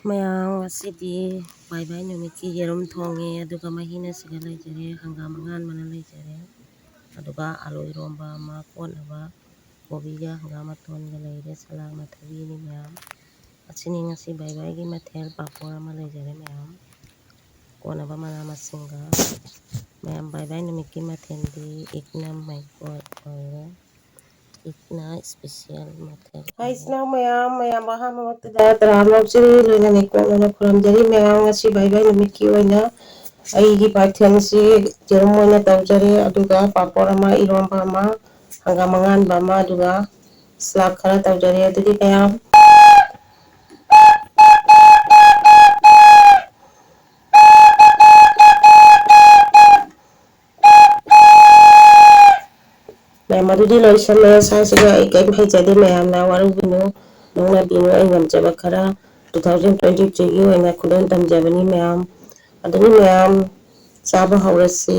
ꯃꯌꯥꯝ ꯉꯁꯤꯗꯤ ꯕꯥꯏ ꯕꯥꯏ ꯅꯨꯃꯤꯠꯀꯤ ꯌꯦꯔꯨꯝ ꯊꯣꯡꯉꯦ ꯑꯗꯨꯒ ꯃꯍꯤꯅ ꯁꯤꯒ ꯂꯩꯖꯔꯦ, ꯍꯪꯒꯥꯝ ꯑꯉꯥꯟꯕꯅ ꯂꯩꯖꯔꯦ, ꯑꯗꯨꯒ ꯑꯥꯂꯨ ꯏꯔꯣꯝꯕ ꯑꯃ, ꯀꯣꯠꯅꯕ ꯀꯣꯕꯤꯒ ꯍꯪꯒꯥꯝ ꯃꯇꯣꯟꯒ ꯂꯩꯔꯦ, ꯁꯂꯥꯛꯅ ꯊꯕꯤꯅꯤ ꯃꯌꯥꯝ꯫ ꯑꯁꯤꯅꯤ ꯉꯁꯤ ꯕꯥꯏ ꯕꯥꯏꯒꯤ ꯃꯊꯦꯜ, ꯄꯥꯐꯣꯔ ꯑꯃ ꯂꯩꯖꯔꯦ ꯃꯌꯥꯝ, ꯀꯣꯠꯅꯕ ꯃꯅꯥ ꯃꯁꯤꯡꯒ ꯃꯌꯥꯝ꯫ ꯕꯥꯏ ꯕꯥꯏ ꯅꯨꯃꯤꯠꯀꯤ ꯃꯊꯦꯜꯗꯤ ꯏꯛꯅ ꯃꯩꯀꯣꯠ ꯑꯣꯏꯔꯦ, ꯏꯛꯅ ꯏꯁꯄꯤꯁꯦꯜ ꯃꯊꯦꯜ ꯑꯣꯏꯔꯦ ꯃꯌꯥꯝ ꯑꯍꯥꯟꯕꯃꯛꯇꯗ ꯇꯔꯥꯝ ꯂꯧꯖꯔꯤ, ꯂꯣꯏꯅꯅ ꯏꯀꯣꯛꯅꯅ ꯈꯨꯔꯨꯝꯖꯔꯤ ꯃꯌꯥꯝ꯫ ꯉꯁꯤ ꯕꯥꯏ ꯕꯥꯏ ꯅꯨꯃꯤꯠꯀꯤ ꯑꯣꯏꯅ ꯑꯩꯒꯤ ꯃꯊꯦꯜꯁꯤ ꯌꯦꯔꯨꯝ ꯑꯣꯏꯅ ꯇꯧꯖꯔꯦ, ꯑꯗꯨꯒ ꯄꯥꯐꯣꯔ ꯑꯃ, ꯏꯔꯣꯝꯕ ꯑꯃ, ꯍꯪꯒꯥꯝ ꯑꯉꯥꯟꯕ ꯑꯃ, ꯑꯗꯨꯒ ꯁꯂꯥꯛ ꯈꯔ ꯇꯧꯖꯔꯦ꯫ ꯑꯗꯨꯗꯤ ꯃꯌꯥꯝ ꯑꯗꯨꯗꯤ ꯂꯣꯏꯁꯜꯂꯦ꯫ ꯁ꯭ꯋꯥꯏꯁꯤꯗ ꯑꯩ ꯀꯔꯤꯝ ꯍꯩꯖꯗꯦ, ꯃꯌꯥꯝꯅ ꯋꯥꯔꯧꯕꯤꯅꯨ ꯅꯣꯛꯅꯕꯤꯅꯨ, ꯑꯩ ꯉꯝꯖꯕ ꯈꯔ 2023ꯒꯤ ꯑꯣꯏꯅ ꯈꯨꯗꯣꯜ ꯇꯝꯖꯕꯅꯤ ꯃꯌꯥꯝ꯫ ꯑꯗꯨꯗꯤ ꯃꯌꯥꯝ ꯆꯥꯕ ꯍꯧꯔꯁꯤ꯫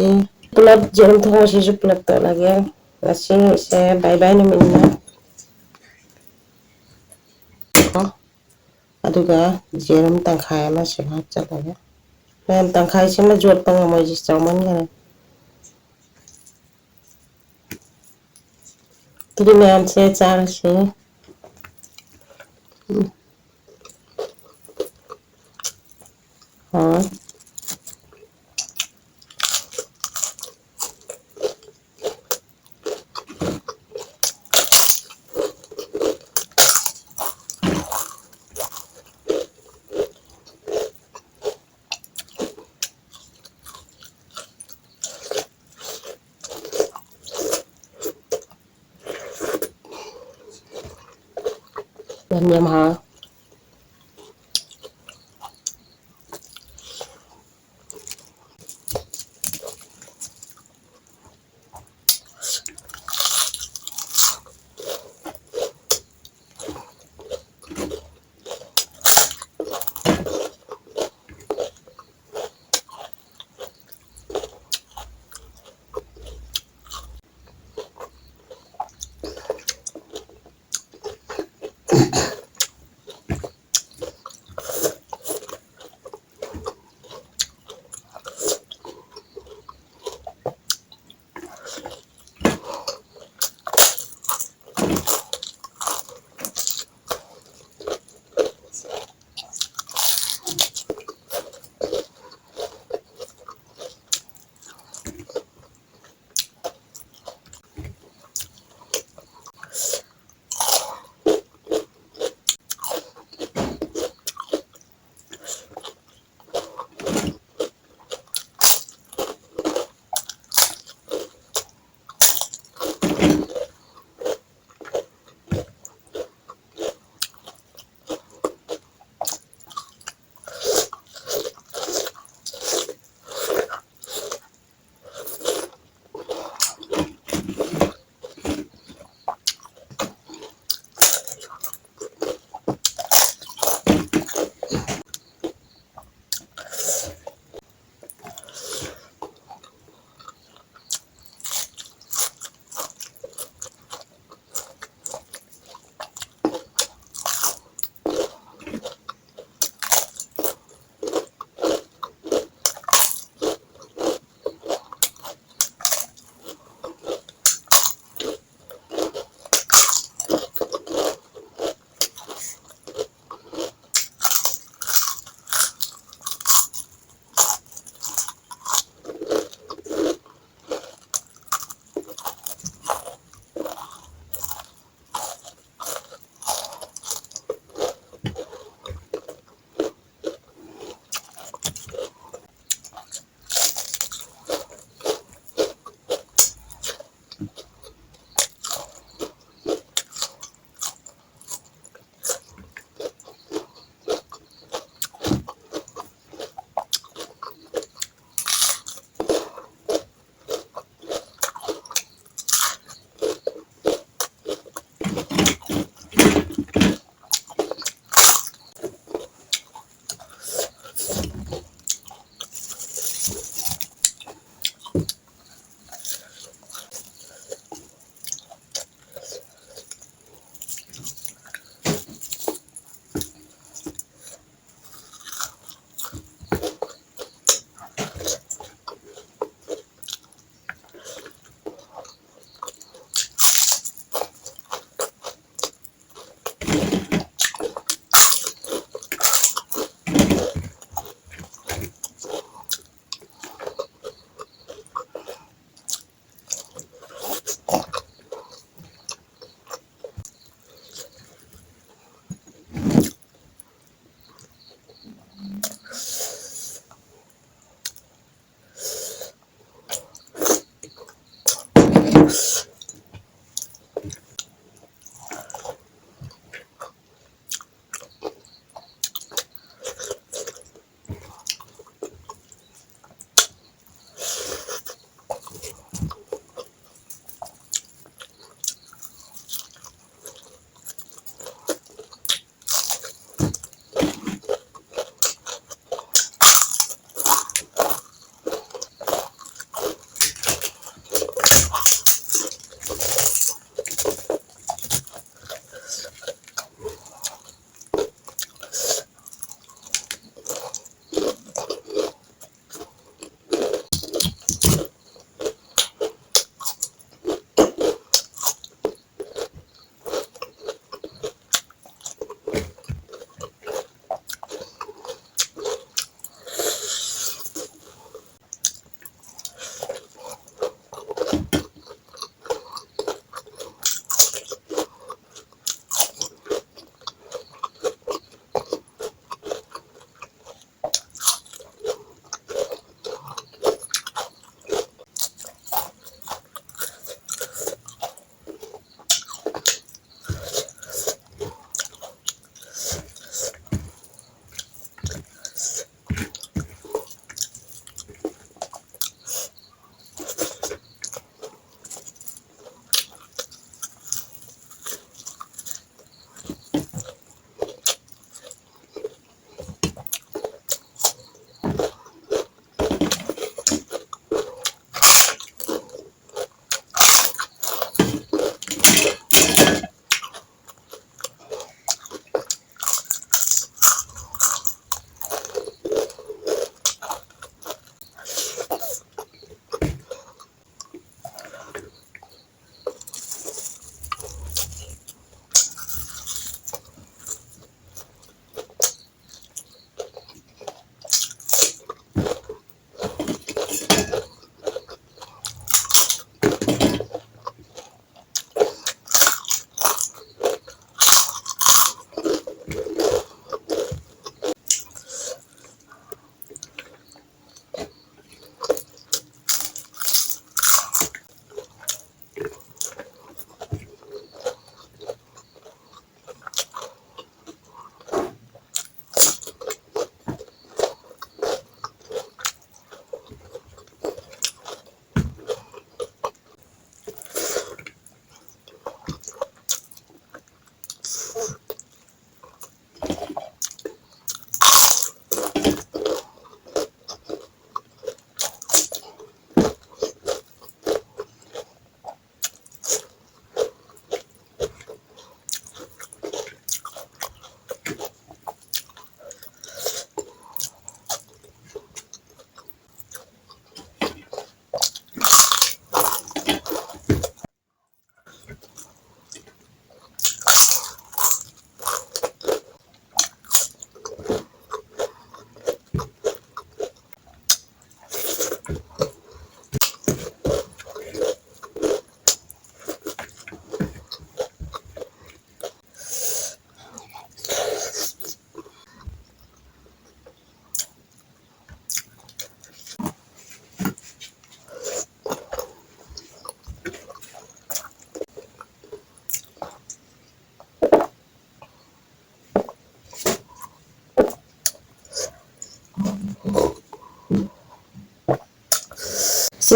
ꯄꯨꯂꯞ ꯌꯦꯔꯨꯝ ꯊꯣꯡꯕꯁꯤꯁꯨ ꯄꯨꯂꯞ ꯇꯣꯠꯂꯒꯦ, ꯉꯁꯤꯁꯦ ꯕꯥꯏ ꯕꯥꯏ ꯅꯨꯃꯤꯠꯅꯤꯅ꯫ ꯑꯗꯨꯒ ꯌꯦꯔꯨꯝ ꯇꯪꯈꯥꯏ ꯑꯃꯁꯨ ꯍꯥꯞꯆꯜꯂꯒꯦ ꯃꯌꯥꯝ꯫ ꯇꯪꯈꯥꯏꯁꯤꯃ ꯌꯣꯠꯄ ꯉꯝꯃꯣꯏ, ꯆꯥꯎꯃꯟꯈꯔꯦ꯫ ꯑꯗꯨꯗꯤ ꯃꯌꯥꯝꯁꯦ ꯆꯥꯔꯁꯤ꯫ ꯌꯥꯝ ꯍꯥꯎꯏ꯫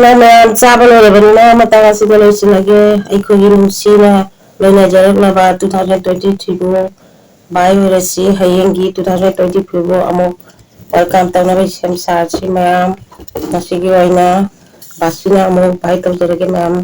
मैम चाबा लोरबनिना मतंग असिदा लोइसिलगे अइखोगी नुंसीना लोइनाजरकनबा 2023 बो बाय होरसी हयेंगी 2024 बो अमुक वेलकम तौनबा सेम सारसी मैम मसिगी ओइना बासिना अमुक बाय तौजरगे मैम